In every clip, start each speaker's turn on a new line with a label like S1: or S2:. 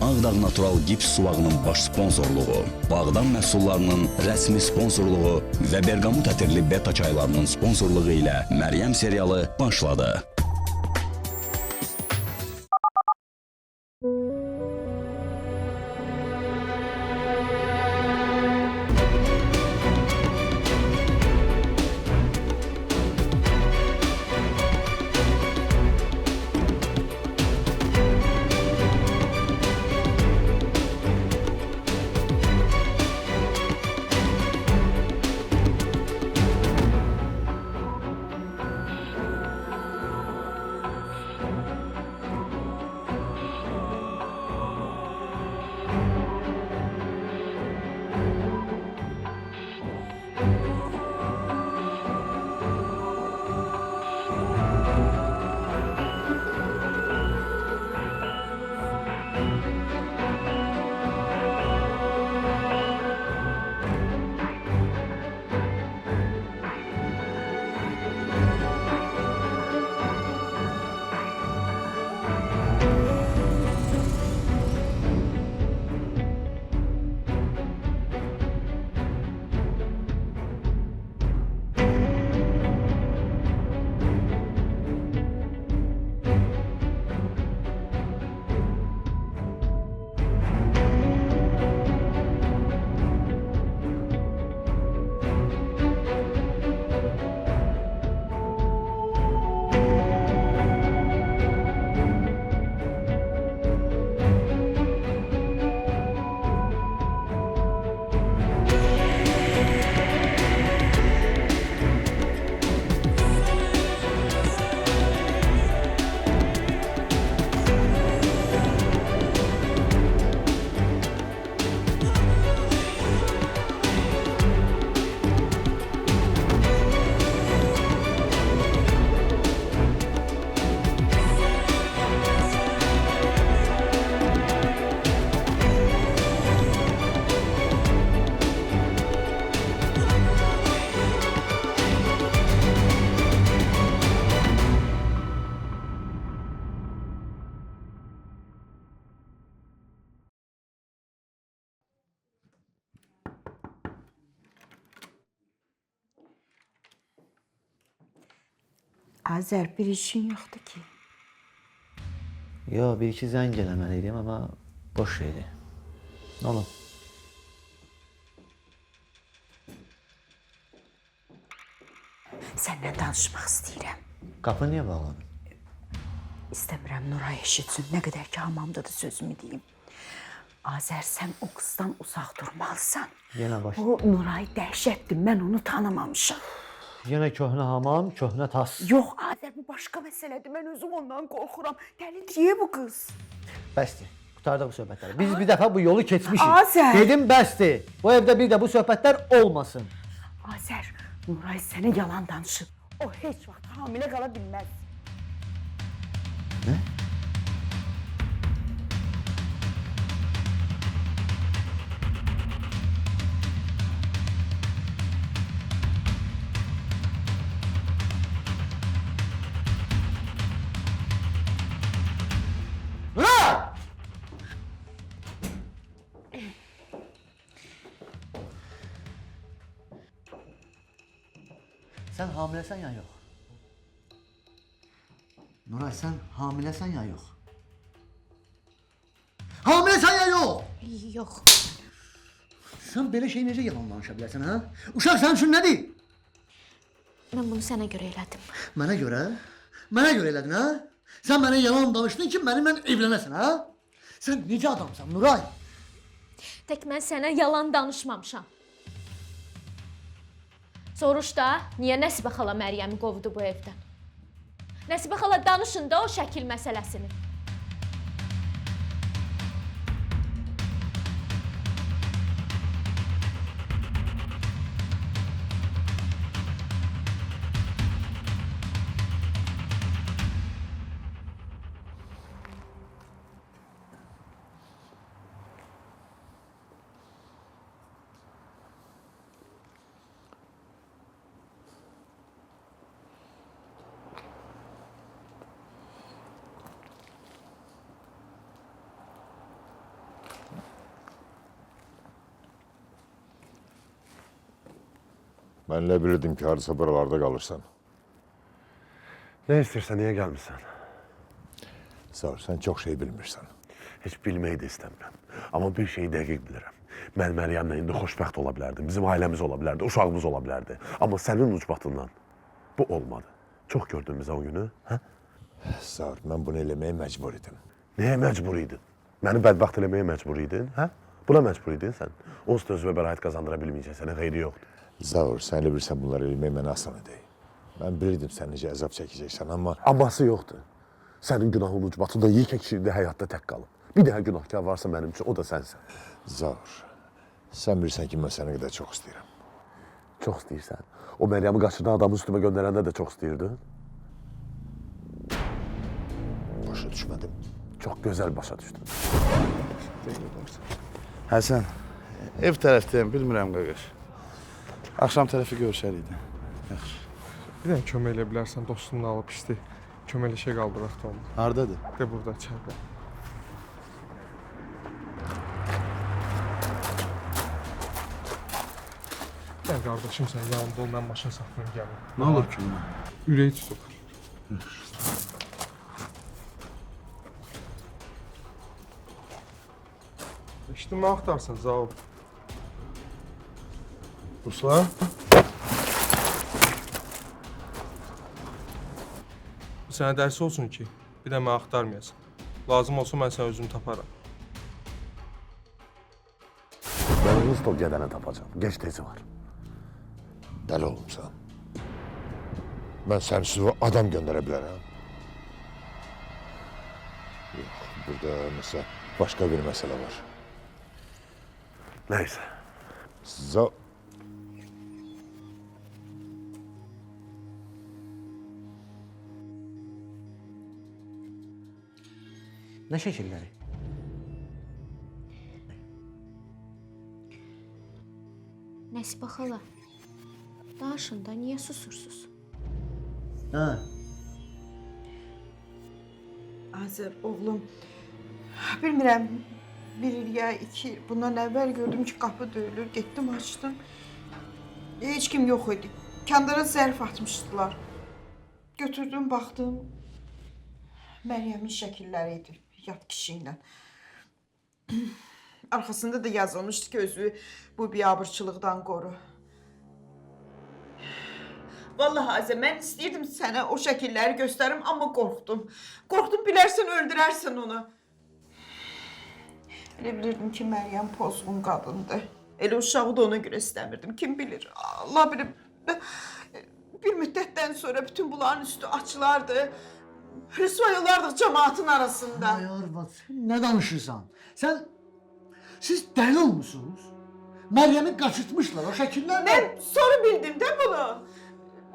S1: Ağdağ Natural Gips sulağının baş sponsorluğu, Bağdan məhsullarının rəsmi sponsorluğu və Bergamot ətirli beta çaylarının sponsorluğu ilə Məryəm serialı başladı.
S2: Azər, bir işin yoxdur ki.
S3: Yo, bir iki zəng eləməliydim, amma boş şeydi. Nə olub?
S2: Səndən danışmaq istəyirəm.
S3: Qapı niyə bağladın?
S2: İstəmirəm Nuray eşitsin, nə qədər ki hamamdadır sözümü deyim. Azər, sən o qızdan uzaq durmalısan.
S3: Yenə baş.
S2: O Nuray dəhşətdir, mən onu tanımamışam.
S3: Yenə köhnə hamam, köhnə tas.
S2: Yox, Azər, bu başqa məsələdir. Mən özüm ondan qorxuram. Dəlidir bu qız.
S3: Bəsdir, qurtardıq bu söhbətləri. Biz bir dəfə bu yolu keçmişik.
S2: Azər!
S3: Dedim bəsdir. Bu evdə bir də bu söhbətlər olmasın.
S2: Azər, Nuray sənə yalan danışır. O heç vaxt hamilə qala bilməz.
S3: Nə? Sən hamiləsən ya yox? Nuray, sən hamiləsən ya yox? Hamiləsən ya yox?
S4: Yox.
S3: Sən belə şey necə yalan danışa bilərsən, ha? Uşaq sənin üçün nədir?
S4: Mən bunu sənə görə elədim.
S3: Mənə görə? Mənə görə elədin, ha? Sən mənə yalan danışdın ki, mənimlə evlənəsən, ha? Sən necə adamsan, Nuray?
S4: Tək mən sənə yalan danışmamışam. Soruş da, niyə Nəsibə xala Məryəmi qovdu bu evdən? Nəsibə xala danışın da o şəkil məsələsini.
S5: Mən elə bilirdim ki, harasa buralarda qalırsan.
S6: Ne istersen niye gelmişsin?
S5: Sağ ol, sən çox şey bilmirsən.
S6: Heç bilmeyi de istəmirəm. Amma bir şeyi dəqiq bilirəm. Mən Məryəmlə indi xoşbəxt ola bilərdim. Bizim ailəmiz ola bilərdi, uşağımız ola bilərdi. Amma sənin ucbatından bu olmadı. Çox gördün bizə o günü, hə?
S5: Sağ ol, mən bunu eləməyə məcbur idim.
S6: Nəyə məcbur idin? Məni bədbəxt eləməyə məcbur idin, hə? Buna məcbur idin sən. Onsuz da özünə bəraət qazandıra bilməyəcəksən, sənə xeyri yoxdur.
S5: Zaur, sən elə bilirsən bunları eləmək mənə asan idi. Mən bilirdim sən necə əzab çəkəcəksən, amma...
S6: Amması yoxdur. Sənin günahın ucbatında yekə kişi həyatda tək qalıb. Bir daha günahkar varsa mənim üçün, o da sənsən.
S5: Zaur, sən bilirsən ki, mən səni qədər çox istəyirəm.
S6: Çox istəyirsən. O Məryəmi qaçırdan adamı üstümə göndərəndə də çox istəyirdin.
S5: Başa düşmədim.
S6: Çox gözəl başa düşdün.
S7: Həsən, ev tərəfdəyim, bilmirəm qaqaş. Axşam tərəfi görüşəriydi. Yaxşı.
S8: Bir dənə kömək elə bilərsən, dostumla alıb işdi. Köməkləşə qaldıraq da onu.
S7: Hardadır?
S8: De burada, içəridə. Gel qardaşım sən yanımda ol, mən maşın saxlayım gəlim.
S7: Nə olub ki?
S8: Ürəyi tutub. İştimə axtarsan, Zaur.
S7: Ruslan?
S8: Bu sənə dərs olsun ki, bir də mən axtarmayasan. Lazım olsa mən sənə özüm taparam.
S6: Mən onu stol gedənə tapacam. Geç tezi var.
S5: Dəli olmuşsan. Mən sənsiz adam göndərə bilərəm. Yox, burada nəsə başqa bir məsələ var.
S6: Nəysə.
S3: Nə şəkilləri?
S4: Nəsibə xala, danışın da, niyə susursunuz?
S3: Hə,
S2: Azər, oğlum, bilmirəm, bir il ya iki il bundan əvvəl gördüm ki, qapı döyülür, getdim, açdım. Heç kim yox idi. Kəndara zərf atmışdılar. Götürdüm, baxdım. Məryəmin şəkilləri idi, yad kişi ilə. Arxasında da yazılmışdı ki, özü bu biabırçılıqdan qoru. Vallahi Azər, mən istəyirdim sənə o şəkilləri göstərim, amma qorxdum. Qorxdum, bilərsən, öldürərsən onu. Elə bilirdim ki, Məryəm pozğun qadındır. Elə uşağı da ona görə istəmirdim. Kim bilir, Allah bilir. Bir müddətdən sonra bütün bunların üstü açılardı. Rüsvay olardıq cəmaatın arasında.
S3: ay arvad, nə danışırsan? Siz dəli olmusunuz? Məryəmi qaçırtmışlar o şəkillərlə.
S2: Mən sonra bildim də bunu.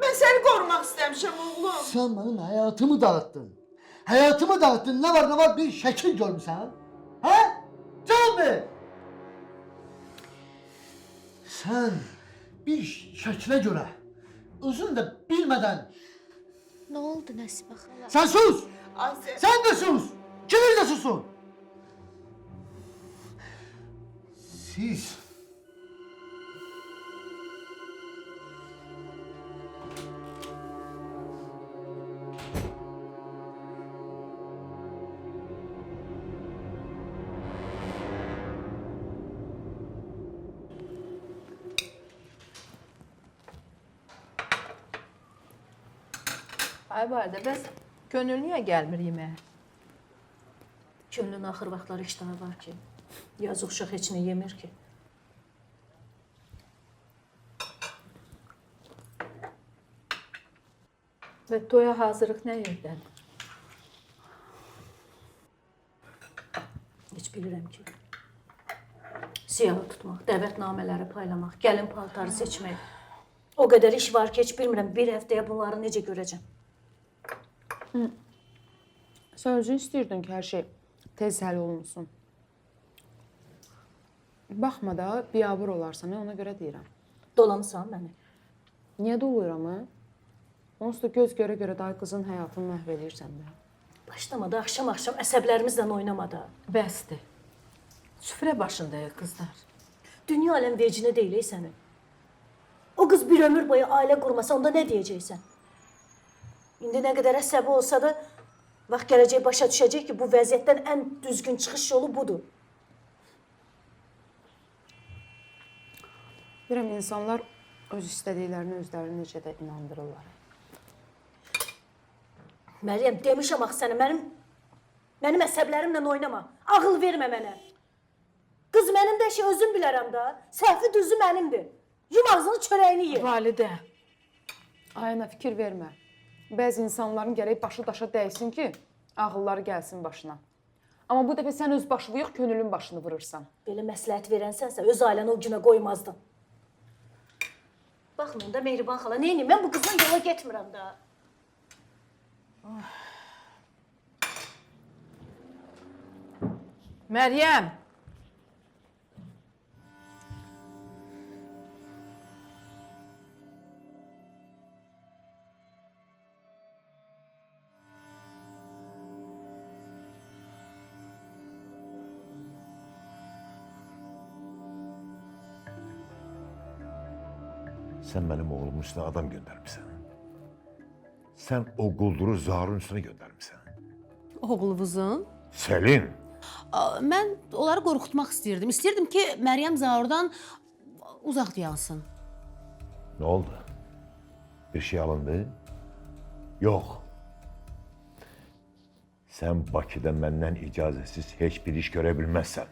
S2: Mən səni qorumaq istəmişəm, oğlum.
S3: Sən mənim həyatımı dağıtdın. Həyatımı dağıtdın, nə var bir şəkil görmüsən? Hə? Cavab ver! Sən bir şəklə görə, özün də bilmədən,
S4: Nə oldu Nəsibə xala?
S3: sən sus!
S2: Azər.
S3: Sən də sus! İkiniz də susun! Siz...
S9: Ay Validə, bəs könül niyə gəlmir yeməyə?
S10: Könlün axır vaxtları iştahı var ki, yazıq uşaq heç nə yemir ki.
S9: Və toya hazırlıq nə yerdən?
S10: Heç bilirəm ki. Siyahı tutmaq, dəvətnamələri paylamaq, gəlin paltarı seçmək. O qədər iş var ki, heç bilmirəm bir həftəyə bunları necə görəcəm.
S9: Sən özün istəyirdin ki, hər şey tez həll olunsun. Baxma da, biabır olarsan, ona görə deyirəm.
S10: Dolamısan məni.
S9: Niyə doluyuram, hə? Onsuz da göz görə-görə day qızın həyatını məhv edirsən də.
S10: Başlamadı, axşam-axşam əsəblərimizlə oynamadı.
S9: Bəsdir. Süfrə başındayıq qızlar.
S10: Dünya aləm vecinə deyil sənin. O qız bir ömür boyu ailə qurmasa onda nə deyəcəksən? İndi nə qədər əsəbi olsa da vaxt gələcək başa düşəcək ki, bu vəziyyətdən ən düzgün çıxış yolu budur.
S9: Bilirəm, insanlar öz istədiklərini özlərini necə də inandırırlar.
S10: Məryəm, demişəm axı sənə, mənim əsəblərimlə oynama. Ağıl vermə mənə. Qız mənim də şey özüm bilərəm da. Səhvi düzü mənimdir. Yum ağzını çörəyini ye.
S9: Validə, ayına fikir vermə. Bəzi insanların gərək başı daşa dəysin ki, ağılları gəlsin başına. Amma bu dəfə sən öz başını yox, könülün başını vurursan.
S10: Belə məsləhət verənsənsə, öz ailəni o günə qoymazdın. Baxmayın da Mehriban xala, neyini? Mən bu qızla yola getmirəm da.
S9: Məryəm!
S5: Sen benim oğlumun üstüne adam göndermişsin. Sen o qulduru Zahar'ın üstüne göndermişsin.
S11: Oğlunuzun?
S5: Selin!
S11: Mən onları qorxutmaq istəyirdim. İstəyirdim ki, Məryəm Zahardan uzaq dayansın.
S5: Ne oldu? Bir şey alındı? Yok. Sen Bakı'da benden icazetsiz hiçbir iş görebilmezsen.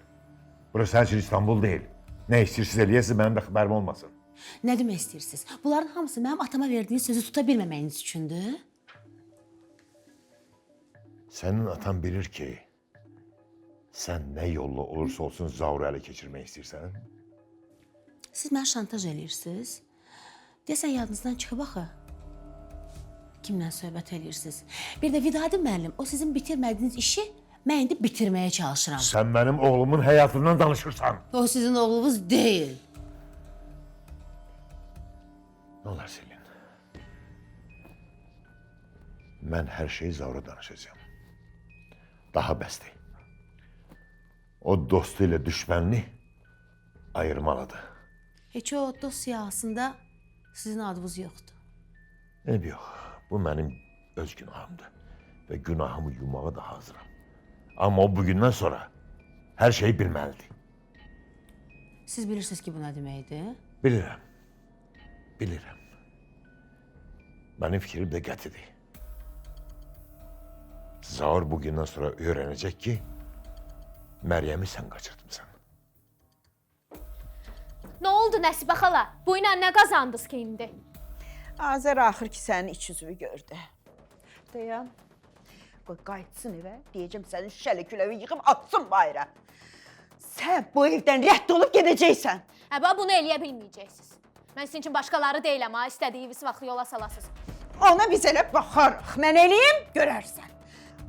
S5: Burası her şey İstanbul değil. Ne istiyorsunuz eləyəsiniz benim de haberim olmasın.
S11: Nə demək istəyirsiniz? Bunların hamısı mənim atama verdiyiniz sözü tuta bilməməyiniz üçündür.
S5: Senin atan bilir ki sen ne yolla olursa olsun Zaur'u ele geçirmeyi istiyorsan.
S11: Siz mənə şantaj eləyirsiniz. Deyəsən yadınızdan çıxıb axı. Kimlə söhbət eləyirsiniz? Bir də Vidadi müəllim, o sizin bitirmədiyiniz işi mən indi bitirməyə çalışıram.
S5: Sen benim oğlumun hayatından danışırsan.
S11: O sizin oğlunuz deyil.
S5: Ne olar Selin? Ben her şeyi Zaur'a danışacağım. Daha bəsdir. O dostuyla düşmənini ayırmalıdır.
S11: Heç o dost siyahısında sizin adınız yoxdur.
S5: Yok, bu benim öz günahımdır. Ve günahımı yumağa da hazırım. Ama o bugünden sonra her şeyi bilməlidir.
S11: Siz bilirsiniz ki, bu nə deməkdir?
S5: Bilirəm. Bilirəm. Benim fikrim de qətidir. Zaur bugünden sonra öğrenecek ki Meryem'i sen kaçırtmışsın.
S4: Nə oldu Nəsibə xala? Bu ilə nə qazandınız ki indi?
S2: Azər axır ki sənin iç üzünü gördü. Dayan. Qoy qayıtsın evə. Deyəcəm sənin şələ küləvi yığıb atsın bayıra. Sən bu evdən rədd olub gedəcəksən.
S4: Əbə, bunu eləyə bilməyəcəksiniz. Mən sizin üçün başqaları deyiləm ha, istədiyiniz vaxt yola salasınız.
S2: Ona biz elə baxarıq. Mən eləyim, görərsən.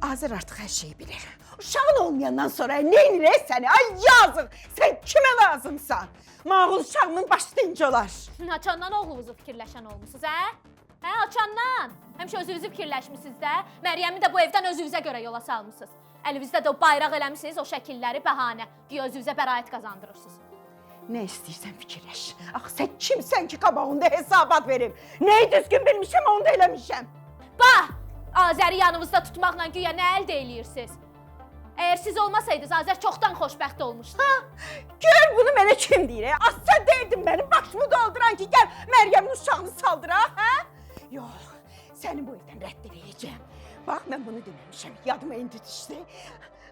S2: Azər artıq hər şeyi bilir. Uşağın olmayandan sonra neynirək səni? Ay yazıq, sən kimə lazımsan? Mağul uşağımın başı dinc olar.
S4: Açandan oğlunuzu fikirləşən olmusunuz, hə? Hə, açandan. Həmişə özünüzü fikirləşmisiniz də. Məryəmi də bu evdən özünüzə görə yola salmısınız. Əlinizdə də o bayraq eləmişsiniz, o şəkilləri bəhanə. Deyə özünüzə bəraət qazandırırsınız.
S2: Nə istəyirsən fikirləş. Axı sən kimsən ki qabağında hesabat verim? Nəyi düzgün bilmişəm, onu da eləmişəm.
S4: Bax! Azəri yanımızda tutmaqla güya nə əldə eləyirsiniz? Əgər siz olmasaydınız, Azər çoxdan xoşbəxt olmuşdu.
S2: Gör bunu mənə kim deyir? Sən deydin mənim başımı dolduran ki, gəl Məryəmin uşağını saldıraq, hə? Yox, səni bu evdən rədd edəcəyəm. Bax, mən bunu deməmişəm, yadıma indi düşdü.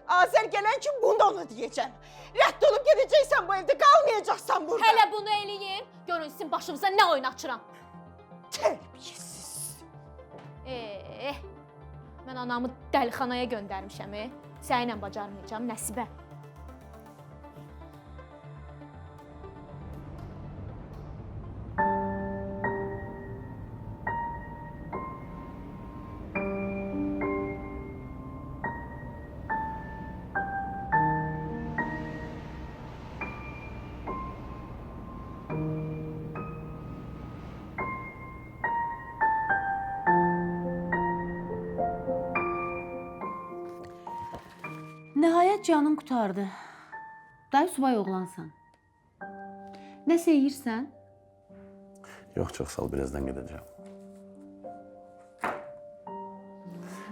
S2: Azər gələn ki, bunu da ona deyəcəm. Rədd olub gedəcəksən bu evdə, qalmayacaqsan burada.
S4: Hələ bunu eləyin, görün sizin başınıza nə oynatıram.
S2: Tərbiyəsiz.
S4: Mən anamı dəlixanaya göndərmişəm, Sənlə bacarmayacağam, Nəsibə.
S11: Nəhayət canım qurtardı. Dayı subay oğlansan. Nəsə yeyirsən?
S6: Yox, çox sağ ol, birazdan gedəcəm.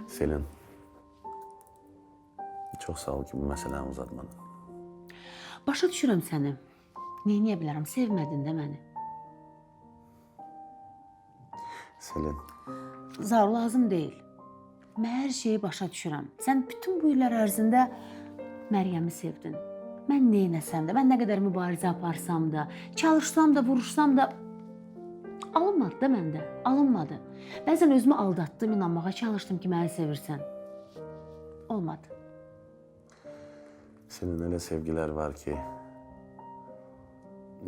S6: Selin, çox sağ ol ki, bu məsələni uzatmadın.
S11: Başa düşürəm səni. Neyniyə bilərəm, sevmədin də məni.
S6: Selin,
S11: Zaur, lazım deyil. Mən hər şeyi başa düşürəm. Sən bütün bu illər ərzində Məryəmi sevdin. Mən neynəsəm də, mən nə qədər mübarizə aparsam da, çalışsam da, vuruşsam da alınmadı da məndə, alınmadı. Bəzən özümü aldatdım, inanmağa çalışdım ki, məni sevirsən. Olmadı.
S6: senin elə sevgilər var ki,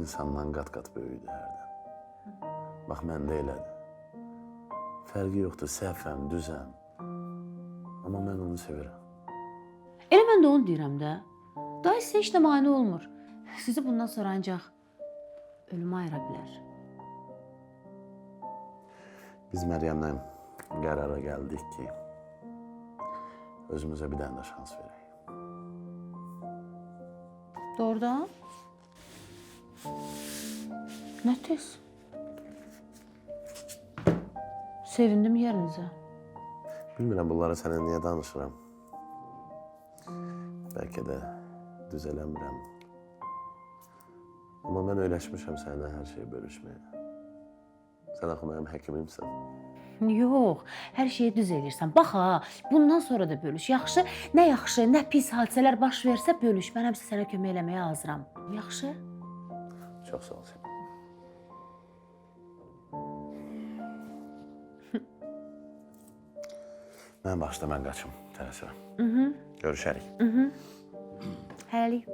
S6: insandan qat-qat böyüdür hərdən. Bax, məndə elədir. Fərqi yoxdur, səhvəm, düzəm. Amma mən onu sevirəm.
S11: Elə mən də onu deyirəm də. Daha sizə heç də mane olmur. Sizi bundan sonra ancaq ölümə ayıra bilər.
S6: Biz Məryəmlə qərara gəldik ki, özümüzə bir dənə də şans verək.
S11: Doğrudan? Nə tez? Sevindim yerinizə.
S6: Bilmirəm, bunları sənə niyə danışıram. Bəlkə də düz eləmirəm. Amma mən öyrəşmişəm səninlə hər şeyi bölüşməyə. Sən axı mənim həkimimsən.
S11: Yox, hər şeyi düz eləyirsən. Bax ha, bundan sonra da bölüş. Yaxşı, nə pis hadisələr baş versə bölüş. Mən həmsə sənə kömək eləməyə hazıram. Yaxşı?
S6: Çox sağ ol sən. Mən başda mən qaçım, tələsirəm. Görüşərik.
S11: Hələlik.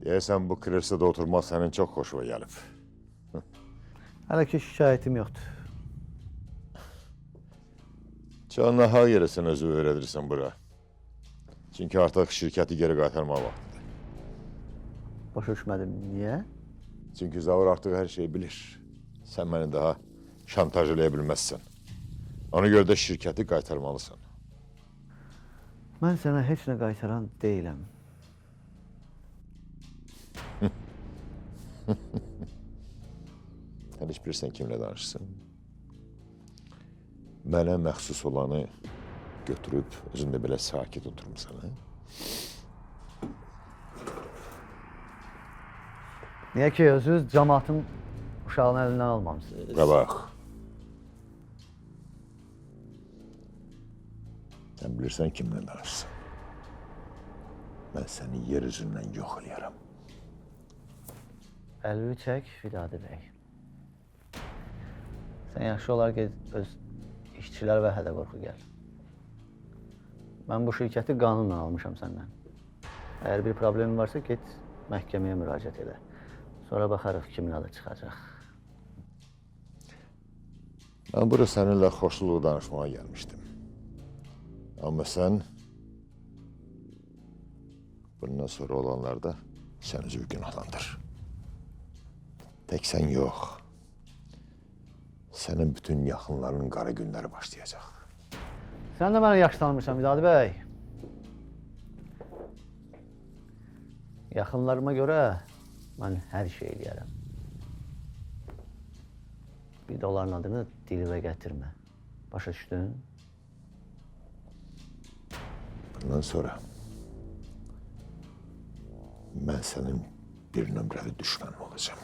S5: Deyəsən bu krestoda oturmaq sənin çox xoşuna gəlib.
S3: Hələ ki şikayətim yoxdur.
S5: Canına hal yerə sən özü öyrədirsən bura. Çünki artıq şirkəti geri qaytarmaq vaxtıdır.
S3: Başa düşmədim, niyə?
S5: Çünki Zaur artıq hər şeyi bilir. Sən məni daha şantaj eləyə bilməzsən. Ona görə də şirkəti qaytarmalısan.
S3: Mən sənə heç nə qaytaran deyiləm.
S5: Sən heç bilirsən kimlə danışsın. Mənə məxsus olanı götürüb özündə belə sakit oturmuşsan.
S3: Niyə ki, özünüz cəmaatın uşağını əlindən almamısınız?
S5: Və bax. Sən bilirsən kimlə danışsın. Mən səni yer üzündən yox eləyərəm.
S3: Əlvi çək, Vidadi bəy. Sən yaxşı olar ki, öz işçilər və hədə qorxu gəl. Mən bu şirkəti qanunla almışam səndən. Əgər bir problemin varsa, get məhkəməyə müraciət elə. Sonra baxarıq kimin adı çıxacaq.
S5: Mən bura səninlə xoşluğu danışmağa gəlmişdim. Amma sən bundan sonra olanlarda sən özü günahlandır. Tək sən yox. Sənin bütün yaxınlarının qara günləri başlayacaq.
S3: Sən də məni yaxşı tanımırsan, Vidadi bəy. Yaxınlarıma görə mən hər şey eləyərəm. Bir də onların adını dilimə gətirmə. Başa düşdün?
S5: Bundan sonra mən sənin bir nömrəli düşmənin olacağım.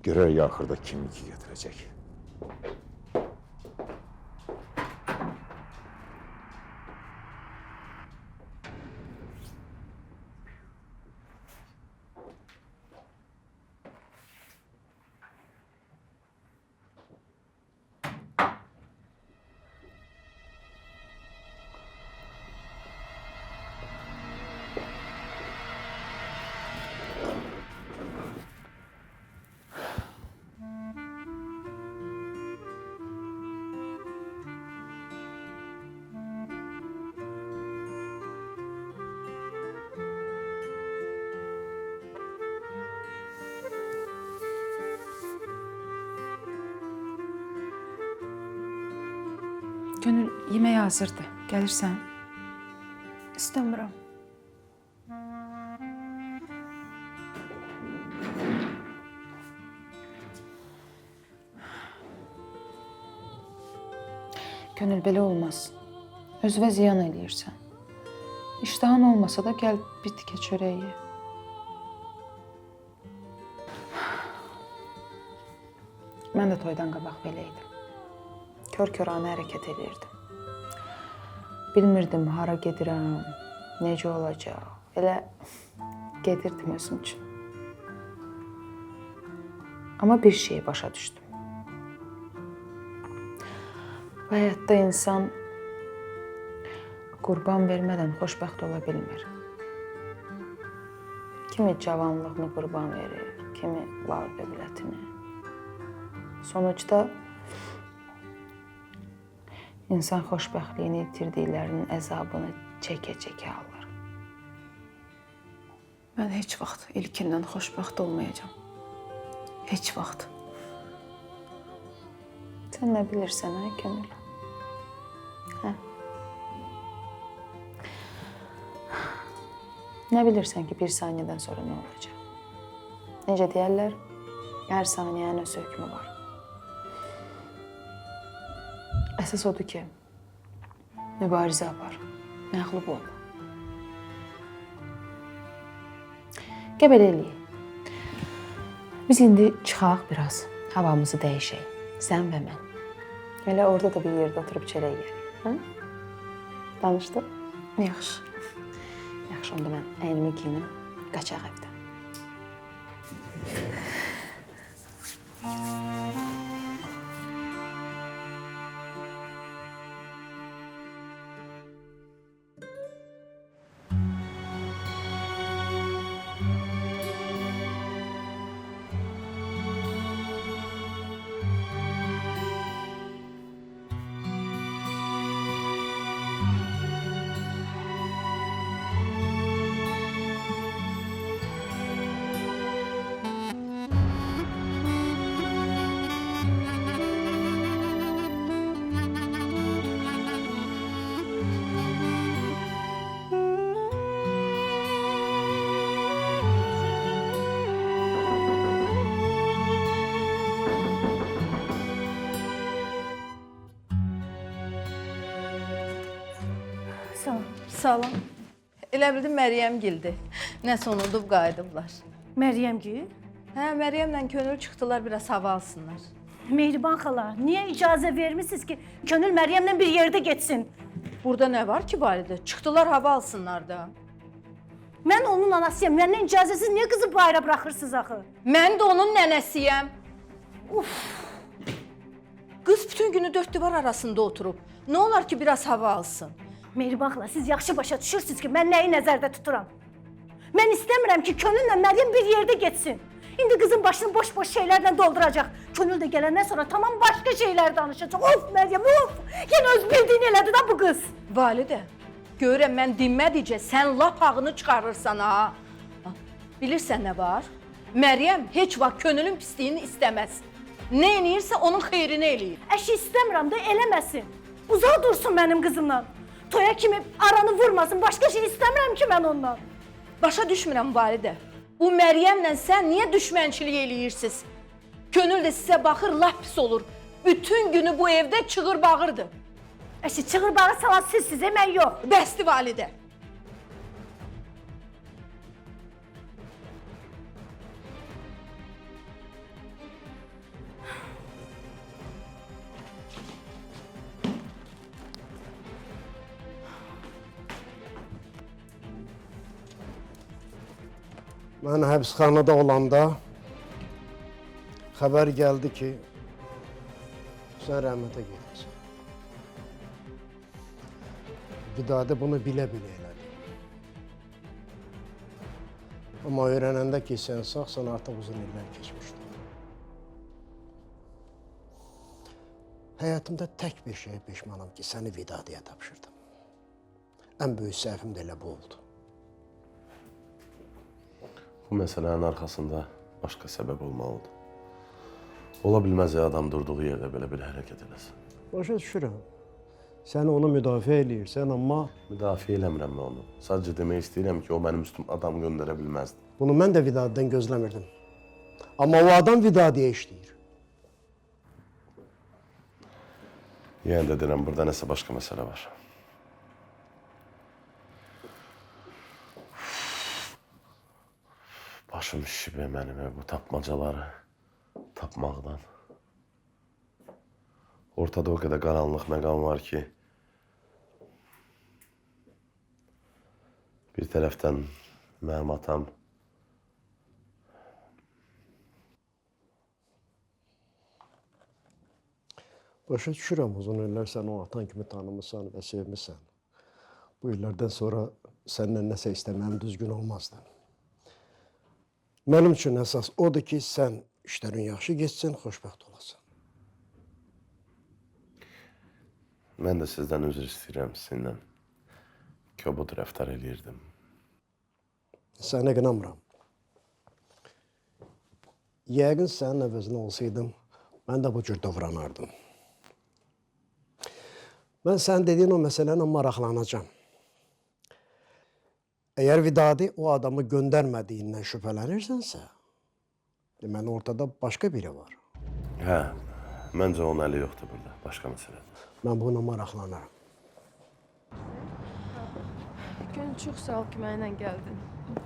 S5: Görək axırda kimlik gətirəcək.
S9: Könül, yemək hazırdır. Gəlirsən?
S10: İstəmirəm.
S9: Könül, belə olmaz. Özünə ziyan eləyirsən. İştahın olmasa da gəl bir tikə çörək ye. Mən də toydan qabaq belə idim. Kör-körənə hərəkət edirdim. Bilmirdim hara gedirəm, necə olacaq. Elə gedirdim özüm üçün. Amma bir şeyi başa düşdüm. Bu həyatda insan qurban vermədən xoşbəxt ola bilmir. Kimi cavanlığını qurban verir, kimi var dövlətini. Sonuçda insan xoşbəxtliyini itirdiklərinin əzabını çəkə-çəkə alır. Mən heç vaxt ilkindən xoşbəxt olmayacağam. Heç vaxt. Sən nə bilirsən, hə, Könül? Hə? Nə bilirsən ki, bir saniyədən sonra nə olacaq? Necə deyərlər? Hər saniyənin öz hökmü var. Əsas odur ki, mübarizə apar, məğlub olma. Gəl belə eləyək. Biz indi çıxaq biraz, havamızı dəyişək. Sən və mən. Elə orada da bir yerdə oturub çörək yeyək. Hə? Danışdıq? Yaxşı. Yaxşı, onda mən əynimi giyinim, qaçaq evdən.
S12: Salam. Elə bildim Məryəm gildi. Nəsə unudub qayıdıblar.
S10: Məryəmgil?
S12: Hə, Məryəmlə Könül çıxdılar, biraz hava alsınlar.
S10: Mehriban xala, niyə icazə vermisiniz ki, Könül Məryəmlə bir yerdə getsin?
S12: Burada nə var ki, validə? Çıxdılar, hava alsınlar da.
S10: Mən onun anasıyam, məndən icazəsiz niyə qızı bayra bıraxırsınız axı?
S12: Mən də onun nənəsiyəm. Uf! Qız bütün günü dörd divar arasında oturub. Nə olar ki, biraz hava alsın?
S10: Mehriban xala, siz yaxşı başa düşürsünüz ki, mən nəyi nəzərdə tuturam? Mən istəmirəm ki, Könüllə Məryəm bir yerdə getsin. İndi qızın başını boş-boş şeylərlə dolduracaq. Könül də gələndən sonra tamam başqa şeylər danışacaq. Of Məryəm, of! Yenə öz bildiyini elədi də bu qız.
S12: Validə, görürəm mən dinmədikcə sən lap ağını çıxarırsan ha. Bilirsən nə var? Məryəm heç vaxt Könülün pisliyini istəməz. Nə eləyirsə onun xeyrini eləyir.
S10: Əşi istəmirəm də eləməsin. Uzaq dursun mənim qızımdan. Toya kimi aranı vurmasın, başqa şey istəmirəm ki mən ondan.
S12: Başa düşmürəm validə. Bu Məryəmlə sən niyə düşmənçilik eləyirsiniz? Könül də sizə baxır, lap pis olur. Bütün günü bu evdə çığır bağırdı.
S10: Əşi, çığır bağır salan sizsiz, mən yox.
S12: Bəsdi validə.
S13: Mən həbsxanada olanda xəbər gəldi ki, sən rəhmətə gedirsən. Vidadə bunu bilə-bilə elədi. Amma öyrənəndə ki, sən sağsan, artıq uzun illər keçmişdi. Həyatımda tək bir şeyə peşmanam ki, səni Vidadiyə tapşırdım. Ən böyük səhvim də elə bu oldu.
S6: Bu məsələnin arxasında başqa səbəb olmalıdır. Ola bilməz ya adam durduğu yerdə belə bir hərəkət eləsin.
S13: Başa düşürəm. Sən onu müdafiə eləyirsən, amma
S6: Müdafiə eləmirəm mən onu. Sadəcə demək istəyirəm ki, o mənim üstüm adam göndərə bilməzdi.
S13: bunu mən də Vidadidən gözləmirdim. Amma o adam Vidadiyə işləyir.
S6: Yenə də deyirəm, burada nəsə başqa məsələ var. Başım şişib mənim bu tapmacaları tapmaqdan. Ortada o qədər qaranlıq məqam var ki, bir tərəfdən mənim atam
S13: Başa düşürəm, uzun illər sən o atan kimi tanımısan və sevmisən. Bu illərdən sonra səndən nəsə istəməm düzgün olmazdı. Mənim üçün əsas odur ki, sən işlərin yaxşı geçsin, xoşbəxt olasan.
S6: Mən də sizdən üzr istəyirəm, sizinlə kobud rəftar eləyirdim.
S13: Sənə qınamıram. Yəqin sənin əvəzinə olsaydım, mən də bu cür davranardım. Mən sənin dediyin o məsələni maraqlanacağam. Əgər Vidadi o adamı göndərmədiyindən şübhələnirsənsə, deməli ortada başqa biri var.
S6: Hə, məncə onun əli yoxdur burada, başqa məsələ.
S13: Mən buna maraqlanaram.
S14: Gönül, çox sağ ol ki, mənimlə gəldin.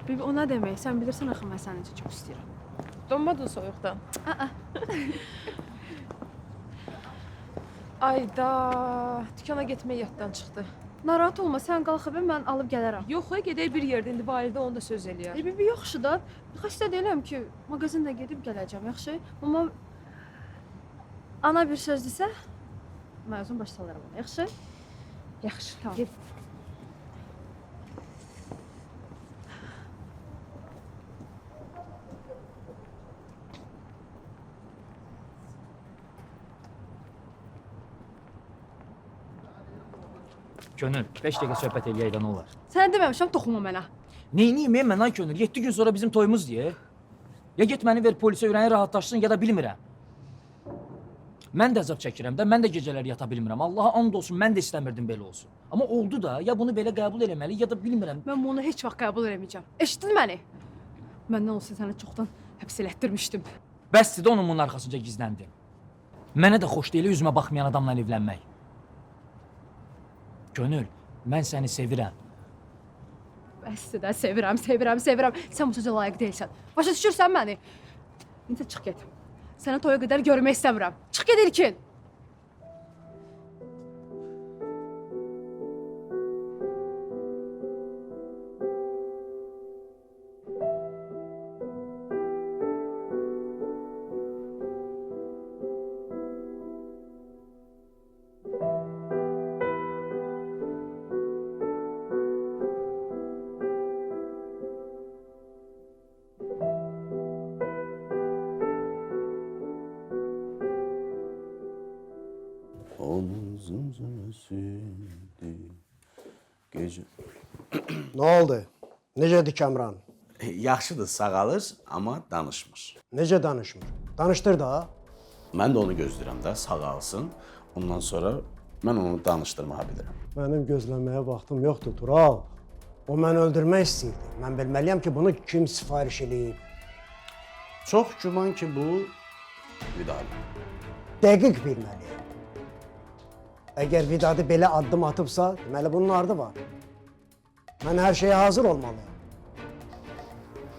S14: Bibi, o nə demək? Sən bilirsən axı mən səni necə çox istəyirəm. Donmadın soyuqdan. Ayda, dükana getmək yaddan çıxdı. Narahat olma, sən qalx mən alıb gələrəm. Yox, gedək bir yerdə, indi validə onu da söz eləyər. Bibi, yaxşı da. Xəstə deyiləm ki, mağazində gedib gələcəm, yaxşı? Amma ana bir söz desə, mən özüm baş salaram ona, yaxşı? Yaxşı, tamam. Get.
S15: Gönül, 5 dəqiqə söhbət eləyək də nə olar?
S14: Sənə deməmişəm, toxunma mənə.
S15: Neyniyim mən ay Gönül? 7 gün sonra bizim toyumuz deyə. Ya get məni ver polisə, ürəyin rahatlaşsın, ya da bilmirəm. Mən də əzab çəkirəm də, mən də gecələr yata bilmirəm. Allaha and olsun, mən də istəmirdim belə olsun. Amma oldu da, ya bunu belə qəbul eləməli, ya da bilmirəm.
S14: Mən bunu heç vaxt qəbul eləməyəcəm. Eşitdin məni? Məndən olsa səni çoxdan həbs elətdirmişdim.
S15: Bəsdir də onun bunun arxasınca gizləndim. Mənə də xoş deyil üzümə baxmayan adamla evlənmək. Gönül, mən səni sevirəm.
S14: Bəsdir də, sevirəm. Sən bu sözə layiq deyilsən. Başa düşürsən məni? İndi çıx get. Səni toya qədər görmək istəmirəm. Çıx get ilkin.
S6: Gecə.
S13: Nə oldu? Necədir Kamran?
S16: Yaxşıdır, sağalır, amma danışmır.
S13: Necə danışmır? Danışdır da.
S16: Mən də onu gözləyirəm də, sağalsın. Ondan sonra mən onu danışdırmağa bilirəm.
S13: Mənim gözləməyə vaxtım yoxdur, Tural. O məni öldürmək istəyirdi. Mən bilməliyəm ki, bunu kim sifariş eləyib.
S16: Çox güman ki, bu Vidadi.
S13: Dəqiq bilməliyəm. Əgər Vidadi belə addım atıbsa, deməli bunun ardı var. Mən hər şeyə hazır olmalıyım.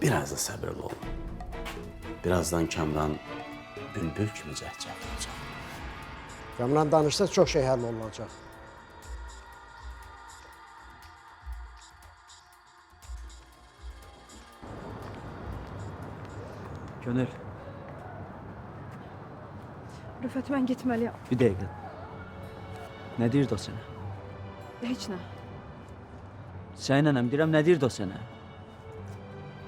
S16: Biraz da səbirli ol. Birazdan Kamran bülbül kimi cəhcəhləyəcək.
S13: Kamran danışsa çox şey həll olunacaq.
S15: Gönül,
S14: Rüfət, mən getməliyəm.
S15: bir dəqiqə. Nə deyirdi o sənə?
S14: Heç nə.
S15: Səninlənəm deyirəm, nə deyirdi o sənə?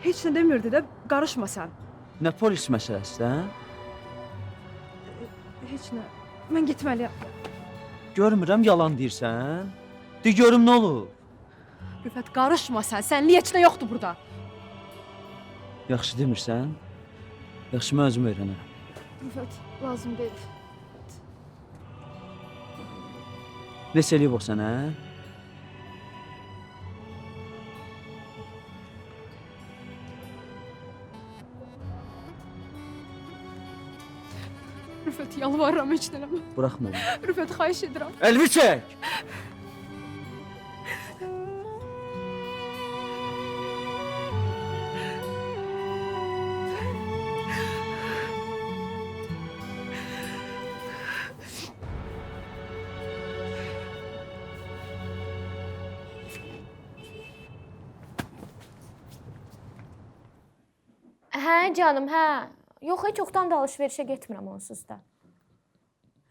S14: Heç nə demirdi də, qarışma sən.
S15: Nə polis məsələsi, hə?
S14: Heç nə. Mən getməliyəm.
S15: Görmürəm, yalan deyirsən. De görüm nə olub?
S14: Rüfət, qarışma sən. Sənlik heç nə yoxdur burada.
S15: Yaxşı demirsən? Yaxşı, mən özüm öyrənərəm.
S14: Rüfət, lazım deyil.
S15: Vəs eləyib o sənə?
S14: Rüfət, yalvarıram heç eləmə.
S15: Buraxma onu.
S14: Rüfət, xahiş edirəm.
S15: Əlimi çək!
S4: Hə canım, hə. Yox, çoxdan da alış-verişə getmirəm onsuz da.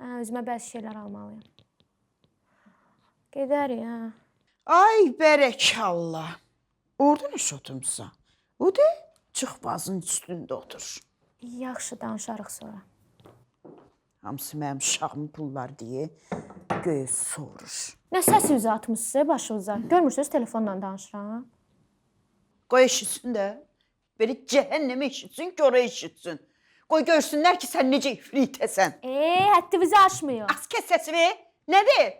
S4: Hə, özümə bəzi şeylər almalıyam. Gedərik, hə.
S2: Ay bərəkallah. Orada nə şotumsa? O da çıxbazın üstündə otur.
S4: Yaxşı, danışarıq sonra.
S2: Hamısı mənim uşağımın pulları deyə göyə sorur.
S4: Nə səsinizi atmışsınız başınıza? Görmürsünüz telefonla danışıram?
S2: Qoy eşitsin də. Belə cəhənnəmə eşitsin ki, oraya eşitsin. Qoy görsünlər ki, sən necə ifritəsən.
S4: Həddinizi aşmıyor.
S2: Az kəs səsini. Nədir?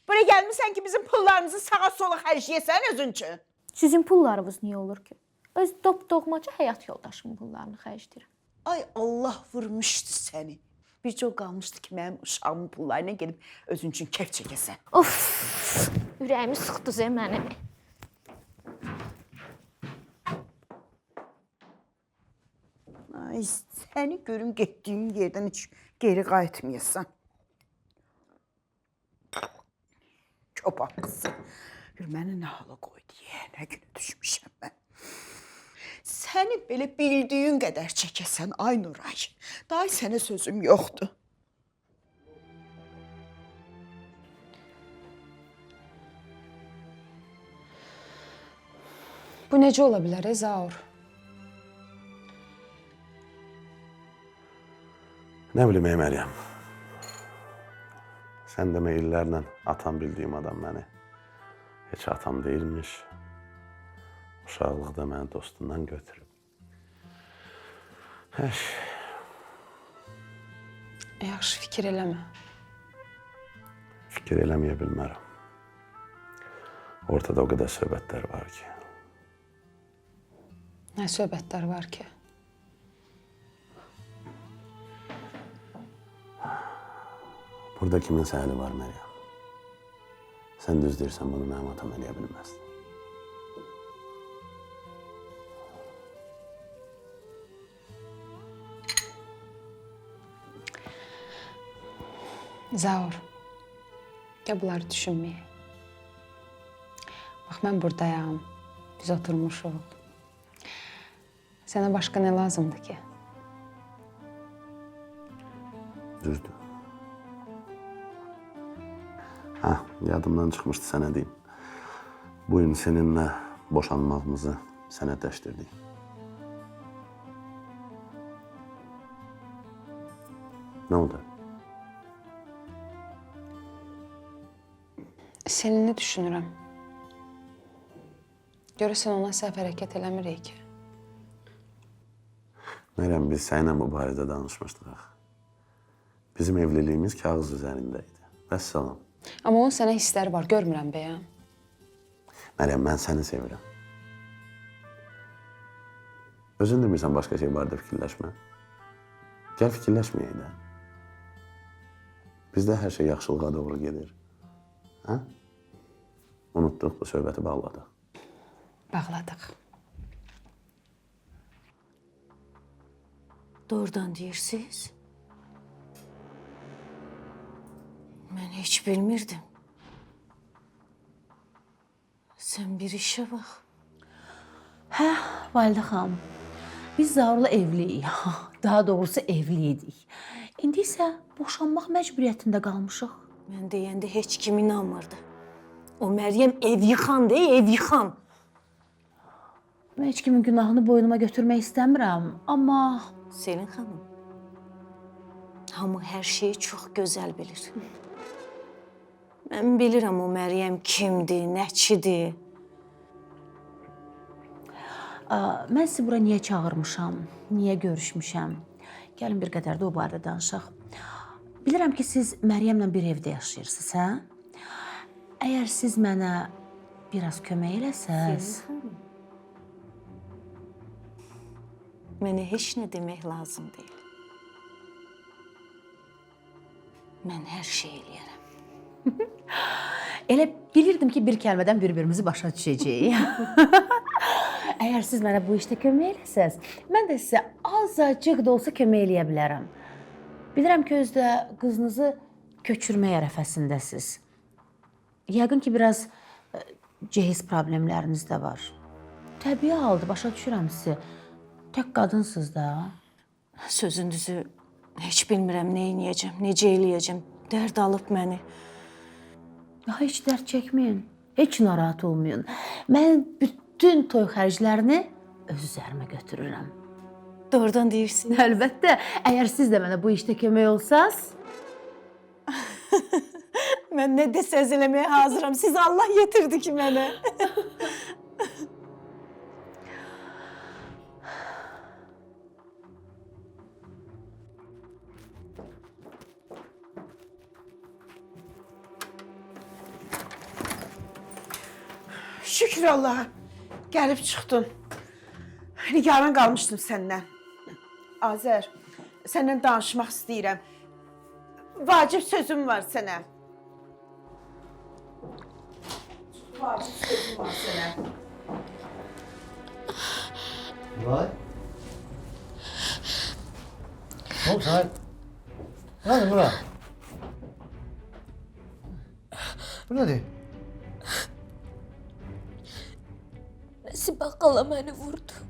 S2: Buraya gəlmirsən ki, bizim pullarımızı sağa sola xərcləyəsən özün üçün.
S4: Sizin pullarınız niyə olur ki? Öz doğmaca həyat yoldaşımın pullarını xərcləyirəm.
S2: Ay Allah vurmuşdu səni. Bircə o qalmışdı ki, mənim uşağımın pullarına gedib özün üçün kef çəkəsən.
S4: Of, ürəyimi sıxdınız mənim.
S2: Ay, səni görüm getdiyin yerdən heç geri qayıtmayasan. Çoban qızı. Gör, məni nə hala qoydu, nə günə düşmüşəm mən. Səni belə bildiyin qədər çəkəsən, ay Nuray. Daha sənə sözüm yoxdur.
S9: Bu necə ola bilər, Zaur?
S6: Nə bilim ey Məryəm. Sən demə illərlə atam bildiyim adam məni heç atam deyilmiş. Uşaqlıqda məni dostundan götürüb.
S9: Yaxşı, fikir eləmə.
S6: Fikir eləməyə bilmərəm. Ortada o qədər söhbətlər var ki.
S9: Nə söhbətlər var ki?
S6: Burada kiminsə əli var Məryəm. Sən düz deyirsən, bunu mənim atam eləyə bilməz.
S9: Zaur, gəl bunları düşünməyə. Bax, mən buradayam, biz oturmuşuq. Sənə başqa nə lazımdır ki?
S6: Düzdür. Yadımdan çıxmışdı sənə deyim. Bu gün seninlə boşanmağımızı sənədləşdirdik. Nə oldu?
S9: Seninlə düşünürəm. Görəsən ona səhv hərəkət eləmirik ki.
S6: Məryəm, biz səninlə bu barədə danışmışdıq. Bizim evliliyimiz kağız üzərində idi. Vəssalam.
S9: Amma onun sənə hissləri var, görmürəm bəyəm.
S6: Məryəm, mən səni sevirəm. Özün demirsən başqa şey barədə fikirləşmə. Gəl fikirləşməyək də. Bizdə hər şey yaxşılığa doğru gedir. Unutduq, bu söhbəti bağladıq.
S9: Bağladıq.
S10: Doğrudan deyirsiniz? Mən heç bilmirdim. Sən bir işə bax.
S11: Hə, Validə xanım. Biz Zaurla evliyik. Daha doğrusu evliydik. İndi isə boşanmaq məcburiyyətində qalmışıq.
S10: Mən deyəndə heç kim inanmırdı. O Məryəm ev yıxan deyil, ev yıxan.
S11: Mən heç kimin günahını boynuma götürmək istəmirəm, amma...
S10: Selin xanım, hamı hər şeyi çox gözəl bilir. Mən bilirəm o Məryəm kimdir, nəçidir.
S11: Mən sizi bura niyə çağırmışam, niyə görüşmüşəm? Gəlin bir qədər də o barədə danışaq. Bilirəm ki, siz Məryəmlə bir evdə yaşayırsınız, hə? Əgər siz mənə biraz kömək eləsəz,
S10: Mənə heç nə demək lazım deyil. Mən hər şey eləyərəm.
S11: elə bilirdim ki, bir kəlmədən bir-birimizi başa düşəcəyik. Əgər siz mənə bu işdə kömək eləsəz, mən də sizə azacıq da olsa kömək eləyə bilərəm. Bilirəm ki, özdə qızınızı köçürmək ərəfəsindəsiz. Yəqin ki, biraz cehiz problemləriniz də var. Təbii haldır, başa düşürəm sizi. Tək qadınsınız da.
S10: Sözün düzü, heç bilmirəm nə edəcəm, necə eləyəcəm. Dərd alıb məni.
S11: Heç dərd çəkməyin, heç narahat olmayın. Mən bütün toy xərclərini öz üzərimə götürürəm.
S10: Doğrudan deyirsin.
S11: Əlbəttə, əgər siz də mənə bu işdə kömək olsaz,
S10: Mən nə desəz eləməyə hazıram. Siz Allah yetirdi ki mənə.
S2: Şükür Allaha. Gəlib çıxdın. Nigaran qalmışdım səndən. Azər, səndən danışmaq istəyirəm. Vacib sözüm var sənə. Vacib sözüm var sənə.
S3: Vay. Ne oldu sana? Ne oldu bura? Bu nedir?
S4: Nəsibə xala məni vurdu.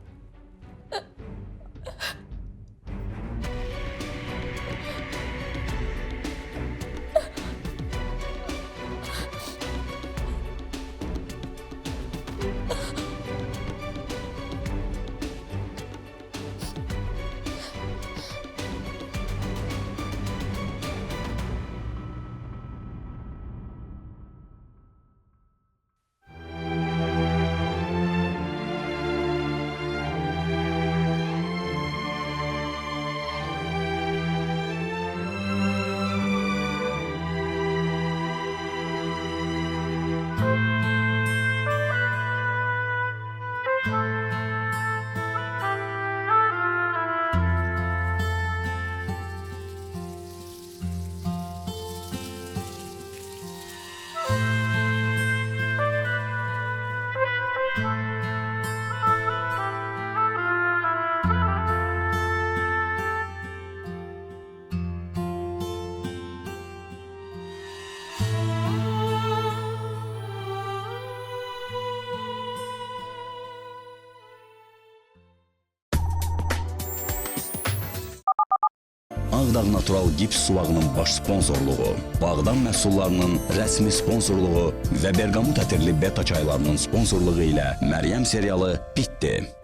S1: Ağdağ Natural Gips suvağının baş sponsorluğu, Bağdan məhsullarının rəsmi sponsorluğu və Bergamot ətirli beta çaylarının sponsorluğu ilə Məryəm serialı bitdi.